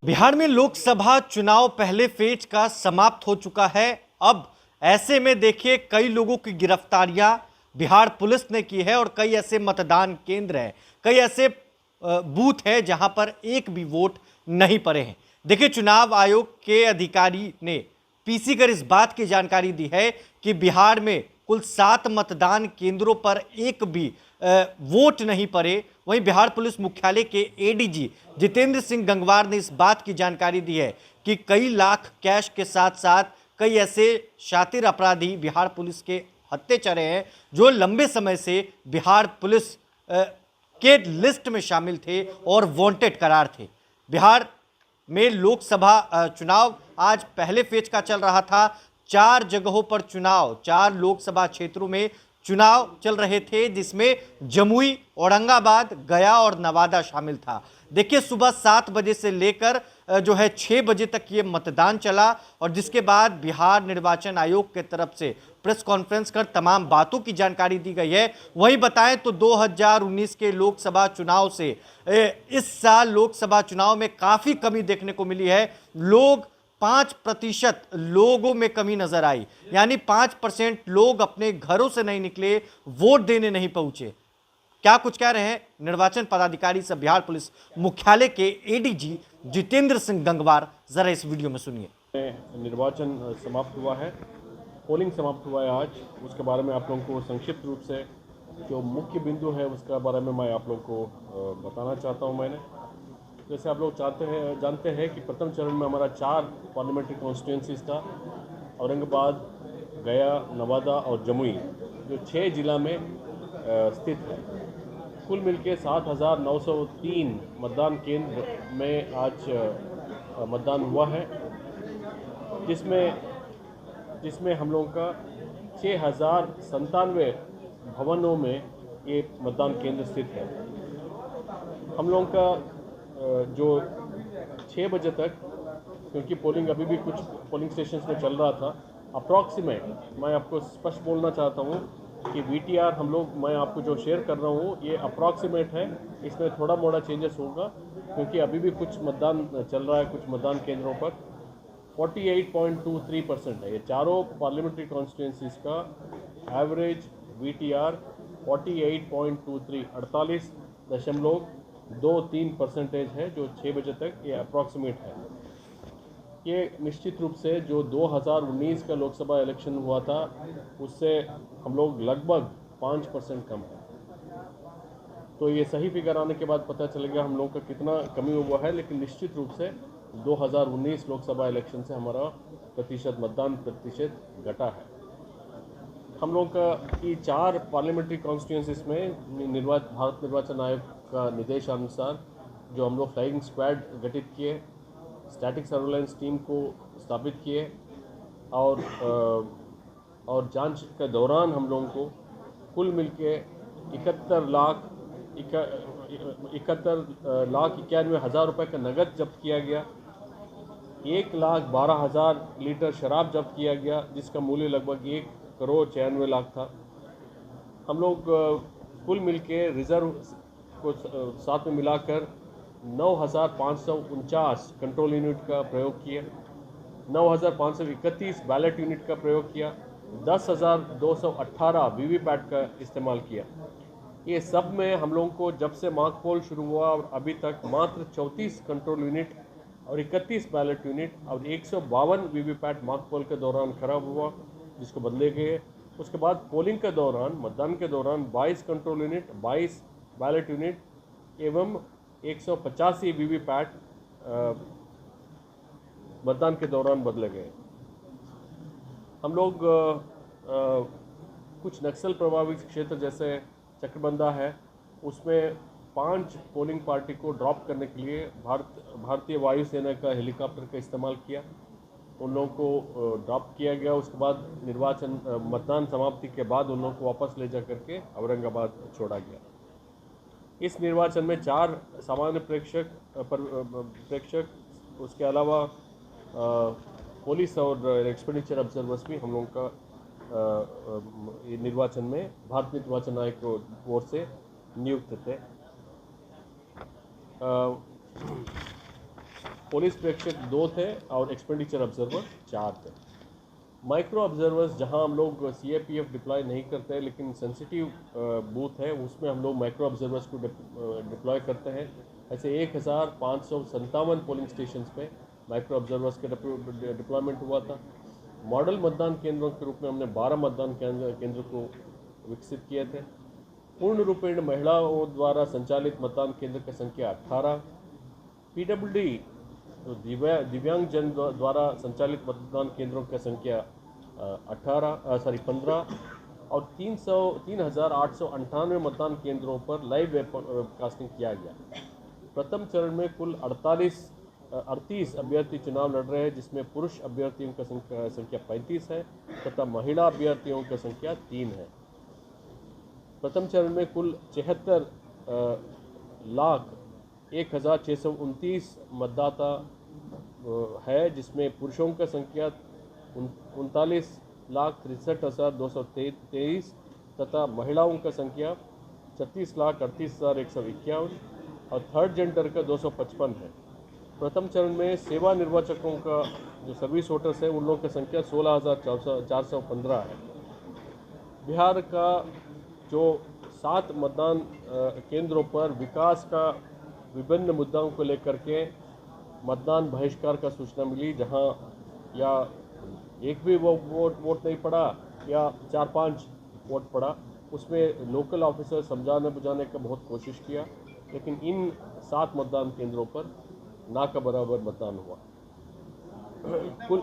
बिहार में लोकसभा चुनाव पहले फेज का समाप्त हो चुका है। अब ऐसे में देखिए कई लोगों की गिरफ्तारियां बिहार पुलिस ने की है और कई ऐसे मतदान केंद्र हैं, कई ऐसे बूथ है जहां पर एक भी वोट नहीं पड़े हैं। देखिए चुनाव आयोग के अधिकारी ने पीसी कर इस बात की जानकारी दी है कि बिहार में कुल 7 मतदान केंद्रों पर एक भी वोट नहीं पड़े। वहीं बिहार पुलिस मुख्यालय के एडीजी जितेंद्र सिंह गंगवार ने इस बात की जानकारी दी है कि कई लाख कैश के साथ साथ कई ऐसे शातिर अपराधी बिहार पुलिस के हत्थे चढ़े हैं जो लंबे समय से बिहार पुलिस के लिस्ट में शामिल थे और वांटेड करार थे। बिहार में लोकसभा चुनाव आज पहले फेज का चल रहा था। 4 जगहों पर चुनाव, 4 लोकसभा क्षेत्रों में चुनाव चल रहे थे, जिसमें जमुई, औरंगाबाद, गया और नवादा शामिल था। देखिए सुबह 7 बजे से लेकर जो है 6 बजे तक ये मतदान चला और जिसके बाद बिहार निर्वाचन आयोग के तरफ से प्रेस कॉन्फ्रेंस कर तमाम बातों की जानकारी दी गई है। वहीं बताएं तो 2019 के लोकसभा चुनाव से इस साल लोकसभा चुनाव में काफी कमी देखने को मिली है। लोग 5% लोगों में कमी नजर आई, यानी 5% लोग अपने घरों से नहीं निकले, वोट देने नहीं पहुंचे। क्या कुछ कह रहे हैं निर्वाचन पदाधिकारी से बिहार पुलिस मुख्यालय के एडीजी जितेंद्र सिंह गंगवार, जरा इस वीडियो में सुनिए। निर्वाचन समाप्त हुआ है, पोलिंग समाप्त हुआ है आज। उसके बारे में आप लोगों को संक्षिप्त रूप से जो मुख्य बिंदु है उसके बारे में मैं आप लोगों को बताना चाहता हूं। मैंने जैसे आप लोग जानते हैं कि प्रथम चरण में हमारा 4 पार्लियामेंट्री कॉन्स्टिट्यूंसीज था, औरंगाबाद, गया, नवादा और जमुई, जो 6 जिला में स्थित है। कुल मिलके 7,903 मतदान केंद्र में आज मतदान हुआ है, जिसमें हम लोगों का 6,097 भवनों में ये मतदान केंद्र स्थित है। हम लोगों का जो 6 बजे तक, क्योंकि पोलिंग अभी भी कुछ पोलिंग स्टेशंस में चल रहा था, अप्रॉक्सीमेट मैं आपको स्पष्ट बोलना चाहता हूँ कि वीटीआर मैं आपको जो शेयर कर रहा हूँ ये अप्रॉक्सीमेट है। इसमें थोड़ा मोड़ा चेंजेस होगा क्योंकि अभी भी कुछ मतदान चल रहा है कुछ मतदान केंद्रों पर। 48.23% है। ये चारों पार्लियामेंट्री कॉन्स्टिट्यूंसीज का एवरेज वीटीआर 48.23 48.23% है, जो 6 बजे तक ये अप्रॉक्सीमेट है। ये निश्चित रूप से जो 2019 का लोकसभा इलेक्शन हुआ था उससे हम लोग लगभग 5% कम है। तो ये सही फिगर आने के बाद पता चलेगा हम लोग का कितना कमी हुआ है, लेकिन निश्चित रूप से 2019 लोकसभा इलेक्शन से हमारा मतदान प्रतिशत घटा है। हम लोग का ये 4 पार्लियामेंट्री कॉन्स्टिट्यूंसीज में भारत निर्वाचन आयोग का निर्देशानुसार जो हम लोग फ्लाइंग स्क्वाड गठित किए, स्टैटिक सर्वेलेंस टीम को स्थापित किए और जांच के दौरान हम लोगों को कुल मिलके 71,91,091 रुपये का नगद जब्त किया गया। 1,12,000 लीटर शराब जब्त किया गया, जिसका मूल्य लगभग 1,96,00,000 था। हम लोग कुल मिलके रिजर्व को साथ में मिलाकर 9,549 कंट्रोल यूनिट का प्रयोग किया, 9,531 बैलेट यूनिट का प्रयोग किया, 10,218 वीवीपैट का इस्तेमाल किया। ये सब में हम लोगों को जब से मॉक पोल शुरू हुआ और अभी तक मात्र 34 कंट्रोल यूनिट और 31 बैलेट यूनिट और 152 वीवीपैट मॉक पोल के दौरान खराब हुआ, जिसको बदले गए। उसके बाद पोलिंग के दौरान, मतदान के दौरान 22 कंट्रोल यूनिट, 22 बैलेट यूनिट एवं 185 वीवीपैट मतदान के दौरान बदले गए। हम लोग कुछ नक्सल प्रभावित क्षेत्र जैसे चक्रबंदा है, उसमें 5 पोलिंग पार्टी को ड्रॉप करने के लिए भारतीय वायुसेना का हेलीकॉप्टर का इस्तेमाल किया। उन लोगों को ड्रॉप किया गया। उसके बाद मतदान समाप्ति के बाद उन लोगों को वापस ले जा करके औरंगाबाद छोड़ा गया। इस निर्वाचन में 4 सामान्य प्रेक्षक, उसके अलावा पुलिस और एक्सपेंडिचर ऑब्जर्वर्स भी हम लोगों का निर्वाचन में भारत निर्वाचन आयोग की ओर से नियुक्त थे। पुलिस प्रेक्षक 2 थे और एक्सपेंडिचर ऑब्जर्वर 4 थे। माइक्रो ऑब्जर्वर्स जहां हम लोग CAPF डिप्लॉय नहीं करते लेकिन सेंसिटिव बूथ है उसमें हम लोग माइक्रो ऑब्जर्वर्स को डिप्लॉय करते हैं। ऐसे 1557 पोलिंग स्टेशंस पे माइक्रो ऑब्जर्वर्स का डिप्लॉयमेंट हुआ था। मॉडल मतदान केंद्रों के रूप में हमने 12 मतदान केंद्र को विकसित किए थे। पूर्ण रूपेण महिलाओं द्वारा संचालित मतदान केंद्र की संख्या 18, PWD तो दिव्यांग जन द्वारा संचालित मतदान केंद्रों की संख्या 15 और 3,898 मतदान केंद्रों पर लाइव वेबकास्टिंग किया गया। प्रथम चरण में कुल 38 अभ्यर्थी चुनाव लड़ रहे हैं, जिसमें पुरुष अभ्यर्थियों की संख्या 35 है तथा महिला अभ्यर्थियों की संख्या 3 है। प्रथम चरण में कुल 76,01,629 मतदाता है, जिसमें पुरुषों की संख्या 39,63,223 तथा महिलाओं की संख्या 36,38,151 और थर्ड जेंडर का 255 है। प्रथम चरण में सेवा निर्वाचकों का जो सर्विस वोटर्स है उन लोगों की संख्या 16,415 है। बिहार का जो 7 मतदान केंद्रों पर विकास का विभिन्न मुद्दों को लेकर के मतदान बहिष्कार का सूचना मिली, जहां या एक भी वोट नहीं पड़ा या 4-5 वोट पड़ा। उसमें लोकल ऑफिसर समझाने बुझाने का बहुत कोशिश किया, लेकिन इन 7 मतदान केंद्रों पर ना का बराबर मतदान हुआ। कुल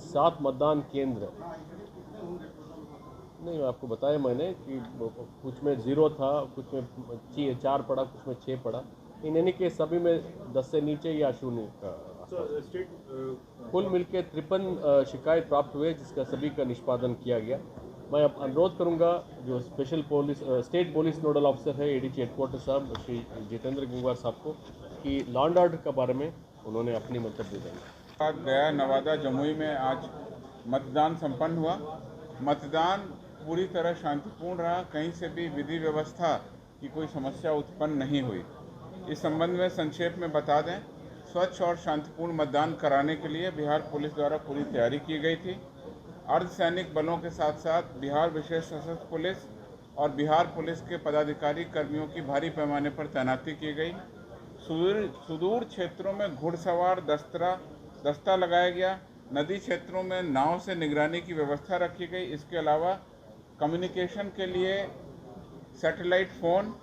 7 मतदान केंद्र नहीं, आपको बताया मैंने कि कुछ में 0 था, कुछ में 4 पड़ा, कुछ में 6 पड़ा। इन यानी कि सभी में 10 से नीचे या 0 का। कुल मिलके 53 शिकायत प्राप्त हुए, जिसका सभी का निष्पादन किया गया। मैं अब अनुरोध करूंगा जो स्टेट पुलिस नोडल ऑफिसर है ADG हेडक्वार्टर साहब श्री जितेंद्र गंगवार साहब को कि लॉ एंड ऑर्डर के बारे में उन्होंने अपनी मंतव्य देंगे। गया, नवादा, जमुई में आज मतदान संपन्न हुआ। मतदान पूरी तरह शांतिपूर्ण रहा, कहीं से भी विधि व्यवस्था की कोई समस्या उत्पन्न नहीं हुई। इस संबंध में संक्षेप में बता दें, स्वच्छ और शांतिपूर्ण मतदान कराने के लिए बिहार पुलिस द्वारा पूरी तैयारी की गई थी। अर्धसैनिक बलों के साथ साथ बिहार विशेष सशस्त्र पुलिस और बिहार पुलिस के पदाधिकारी कर्मियों की भारी पैमाने पर तैनाती की गई। सुदूर क्षेत्रों में घुड़सवार दस्ता लगाया गया। नदी क्षेत्रों में नाव से निगरानी की व्यवस्था रखी गई। इसके अलावा कम्युनिकेशन के लिए सैटेलाइट फ़ोन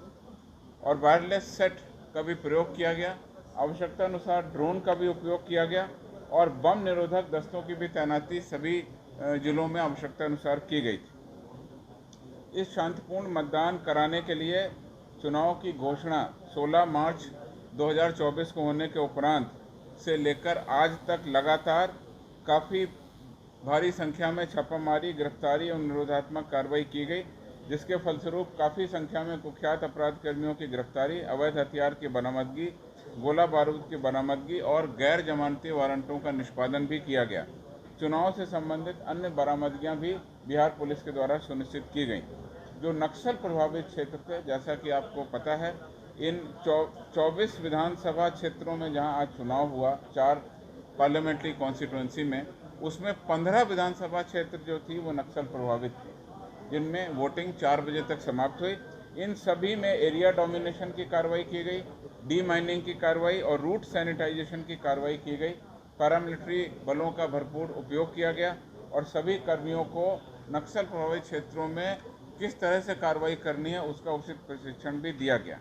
और वायरलेस सेट का भी प्रयोग किया गया। आवश्यकता अनुसार ड्रोन का भी उपयोग किया गया और बम निरोधक दस्तों की भी तैनाती सभी जिलों में आवश्यकता अनुसार की गई थी। इस शांतिपूर्ण मतदान कराने के लिए चुनाव की घोषणा 16 मार्च 2024 को होने के उपरांत से लेकर आज तक लगातार काफ़ी भारी संख्या में छापामारी, गिरफ्तारी और निरोधात्मक कार्रवाई की गई, जिसके फलस्वरूप काफ़ी संख्या में कुख्यात अपराध कर्मियों की गिरफ्तारी, अवैध हथियार की बरामदगी, गोला बारूद की बरामदगी और गैर जमानती वारंटों का निष्पादन भी किया गया। चुनाव से संबंधित अन्य बरामदगियां भी बिहार पुलिस के द्वारा सुनिश्चित की गई। जो नक्सल प्रभावित क्षेत्र थे, जैसा कि आपको पता है, इन 24 विधानसभा क्षेत्रों में जहां आज चुनाव हुआ, 4 पार्लियामेंट्री कॉन्स्टिट्यूंसी में, उसमें 15 विधानसभा क्षेत्र जो थी वो नक्सल प्रभावित थी, जिनमें वोटिंग 4 बजे तक समाप्त हुई। इन सभी में एरिया डोमिनेशन की कार्रवाई की गई, डी माइनिंग की कार्रवाई और रूट सैनिटाइजेशन की कार्रवाई की गई। पैरामिलिट्री बलों का भरपूर उपयोग किया गया और सभी कर्मियों को नक्सल प्रभावित क्षेत्रों में किस तरह से कार्रवाई करनी है उसका उचित प्रशिक्षण भी दिया गया।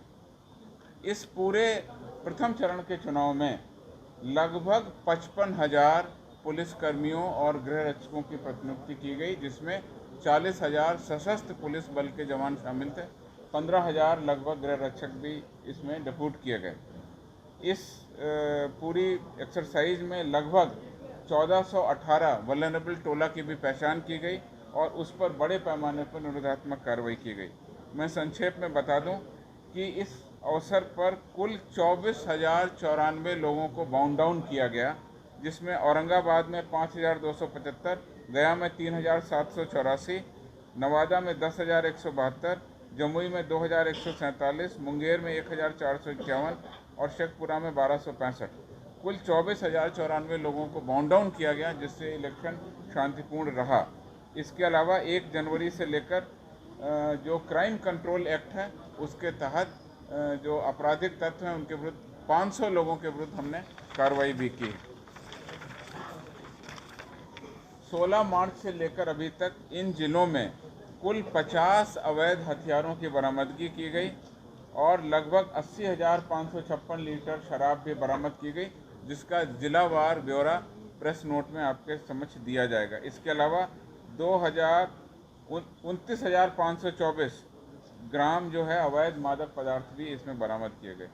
इस पूरे प्रथम चरण के चुनाव में लगभग 55,000 पुलिस कर्मियों और गृह रक्षकों की प्रतिनियुक्ति की गई, जिसमें 40,000 सशस्त्र पुलिस बल के जवान शामिल थे। 15,000 लगभग गृह रक्षक भी इसमें डिप्यूट किए गए। इस पूरी एक्सरसाइज में लगभग 1418 वल्नरेबल टोला की भी पहचान की गई और उस पर बड़े पैमाने पर निरोधात्मक कार्रवाई की गई। मैं संक्षेप में बता दूं कि इस अवसर पर कुल 24,094 लोगों को बाउंड डाउन किया गया, जिसमें औरंगाबाद में 5,275, गया में 3,784, नवादा में 10,172, जमुई में 2,147, मुंगेर में 1,451 और शेखपुरा में 1265। कुल 24,094 लोगों को बाउंड डाउन किया गया, जिससे इलेक्शन शांतिपूर्ण रहा। इसके अलावा 1 जनवरी से लेकर जो क्राइम कंट्रोल एक्ट है उसके तहत जो आपराधिक तत्व हैं उनके विरुद्ध 500 लोगों के विरुद्ध हमने कार्रवाई भी की। 16 मार्च से लेकर अभी तक इन जिलों में कुल 50 अवैध हथियारों की बरामदगी की गई और लगभग 80,556 लीटर शराब भी बरामद की गई, जिसका जिलावार ब्यौरा प्रेस नोट में आपके समक्ष दिया जाएगा। इसके अलावा 29,524 ग्राम जो है अवैध मादक पदार्थ भी इसमें बरामद किए गए।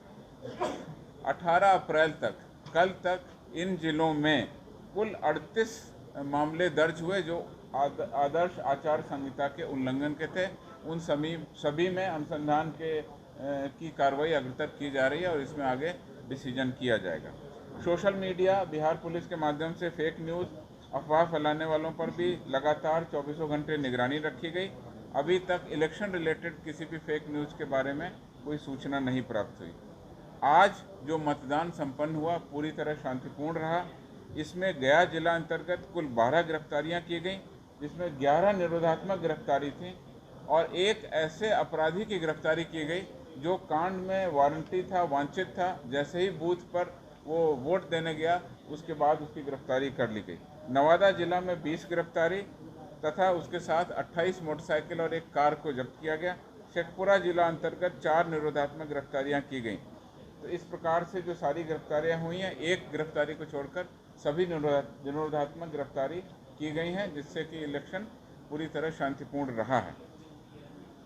18 अप्रैल तक, कल तक इन जिलों में कुल 38 मामले दर्ज हुए जो आदर्श आचार संहिता के उल्लंघन के थे। उन सभी में अनुसंधान की कार्रवाई अग्रतर की जा रही है और इसमें आगे डिसीजन किया जाएगा। सोशल मीडिया, बिहार पुलिस के माध्यम से फेक न्यूज़, अफवाह फैलाने वालों पर भी लगातार 24 घंटे निगरानी रखी गई। अभी तक इलेक्शन रिलेटेड किसी भी फेक न्यूज़ के बारे में कोई सूचना नहीं प्राप्त हुई। आज जो मतदान संपन्न हुआ पूरी तरह शांतिपूर्ण रहा। इसमें गया जिला अंतर्गत कुल 12 गिरफ्तारियां की गई, जिसमें 11 निरोधात्मक गिरफ्तारी थी और एक ऐसे अपराधी की गिरफ्तारी की गई जो कांड में वारंटी था, वांछित था। जैसे ही बूथ पर वो वोट देने गया उसके बाद उसकी गिरफ्तारी कर ली गई। नवादा जिला में 20 गिरफ्तारी तथा उसके साथ 28 मोटरसाइकिल और एक कार को जब्त किया गया। शेखपुरा जिला अंतर्गत 4 निरोधात्मक गिरफ्तारियां की गई। तो इस प्रकार से जो सारी गिरफ्तारियां हुई हैं, एक गिरफ्तारी को छोड़कर सभी निरोधात्मक गिरफ्तारी की गई हैं, जिससे कि इलेक्शन पूरी तरह शांतिपूर्ण रहा है।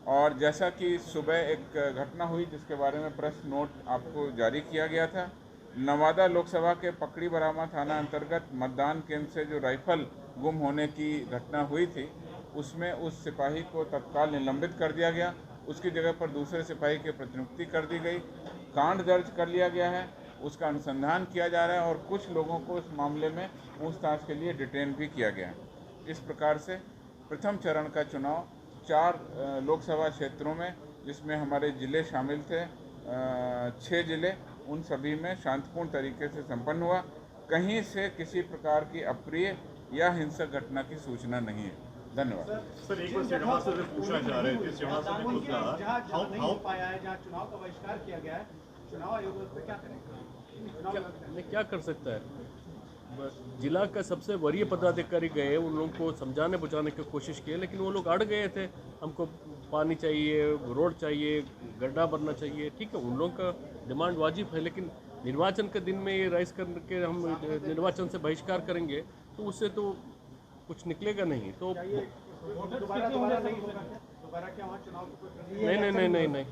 और जैसा कि सुबह एक घटना हुई जिसके बारे में प्रेस नोट आपको जारी किया गया था, नवादा लोकसभा के पकड़ी बरामा थाना अंतर्गत मतदान केंद्र से जो राइफल गुम होने की घटना हुई थी, उसमें उस सिपाही को तत्काल निलंबित कर दिया गया। उसकी जगह पर दूसरे सिपाही की प्रतिनियुक्ति कर दी गई। कांड दर्ज कर लिया गया है, उसका अनुसंधान किया जा रहा है और कुछ लोगों को इस मामले में पूछताछ के लिए डिटेन भी किया गया है। इस प्रकार से प्रथम चरण का चुनाव 4 लोकसभा क्षेत्रों में, जिसमें हमारे ज़िले शामिल थे, 6 ज़िले, उन सभी में शांतिपूर्ण तरीके से संपन्न हुआ। कहीं से किसी प्रकार की अप्रिय या हिंसक घटना की सूचना नहीं है। धन्यवाद। सर, एक बार श्रीनिवास से पूछना चाह रहे थे, श्रीनिवास ने खुद कहा जहाँ नहीं पाया है, जहाँ चुनाव का बहिष्कार किया गया है, चुनाव आयोग उस पर क्या करेगा? क्या कर सकता है? जिला का सबसे वरीय पदाधिकारी गए, उन लोगों को समझाने बुझाने की कोशिश की, लेकिन वो लोग अड़ गए थे। हमको पानी चाहिए, रोड चाहिए, गड्ढा बनना चाहिए। ठीक है, उन लोगों का डिमांड वाजिब है, लेकिन निर्वाचन के दिन में ये राइज करके हम निर्वाचन से बहिष्कार करेंगे तो उससे तो कुछ निकलेगा नहीं। तो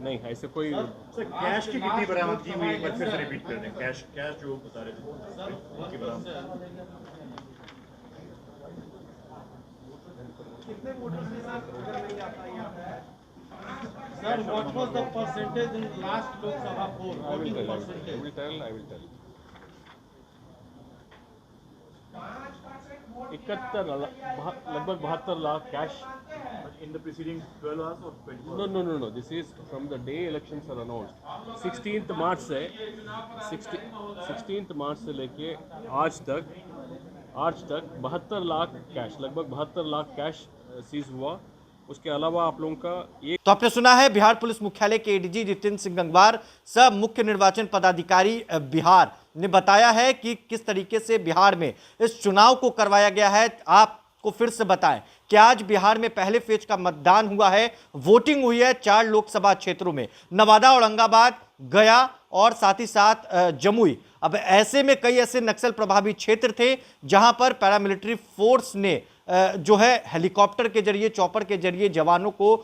नहीं, ऐसे कोई सर, कैश की कितनी बरामदगी हुई? एक बार फिर से रिपीट कर दें। कैश जो बता रहे थे उनकी बरामदगी कितने वोटर से अगर नहीं आता यहाँ? Sir, what was the percentage in last Lok Sabha poll? Voting percentage. I will tell. 71 लगभग 72 lakh cash in the preceding 12 hours or 24 hours? No. This is from the day elections are announced. 16th मार्च से लेके आज तक 72 lakh cash, लगभग 72 lakh cash seize हुआ। उसके अलावा आप लोगों का एक तो आपने सुना है बिहार पुलिस मुख्यालय के एडीजी जितेंद्र सिंह गंगवार, सब मुख्य निर्वाचन पदाधिकारी बिहार ने बताया है कि किस तरीके से बिहार में इस चुनाव को करवाया गया है। आपको फिर से बताएं कि आज बिहार में पहले फेज का मतदान हुआ है, वोटिंग हुई है 4 लोकसभा क्षेत्रों में, नवादा, औरंगाबाद, गया और साथ ही साथ जमुई। अब ऐसे में कई ऐसे नक्सल प्रभावित क्षेत्र थे जहां पर पैरामिलिट्री फोर्स ने जो है हेलीकॉप्टर के जरिए, चॉपर के जरिए जवानों को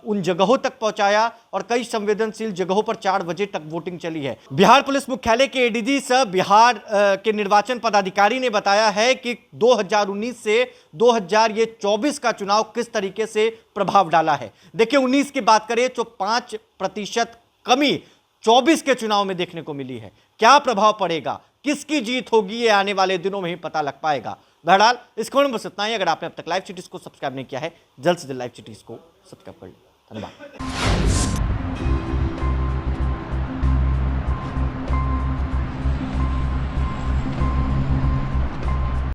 उन जगहों तक पहुंचाया और कई संवेदनशील जगहों पर 4 बजे तक वोटिंग चली है। बिहार पुलिस मुख्यालय के एडीजी सह बिहार के निर्वाचन पदाधिकारी ने बताया है कि 2019 से 2024 का चुनाव किस तरीके से प्रभाव डाला है। देखिए, 19 की बात करें तो 5% कमी 24 के चुनाव में देखने को मिली है। क्या प्रभाव पड़ेगा, किसकी जीत होगी, ये आने वाले दिनों में ही पता लग पाएगा। बहरहाल इस खबर में बस इतना ही। अगर आपने अब तक लाइव सिटीज को सब्सक्राइब नहीं किया है, जल्द से जल्द लाइव सिटीज को सब्सक्राइब कर लें। धन्यवाद।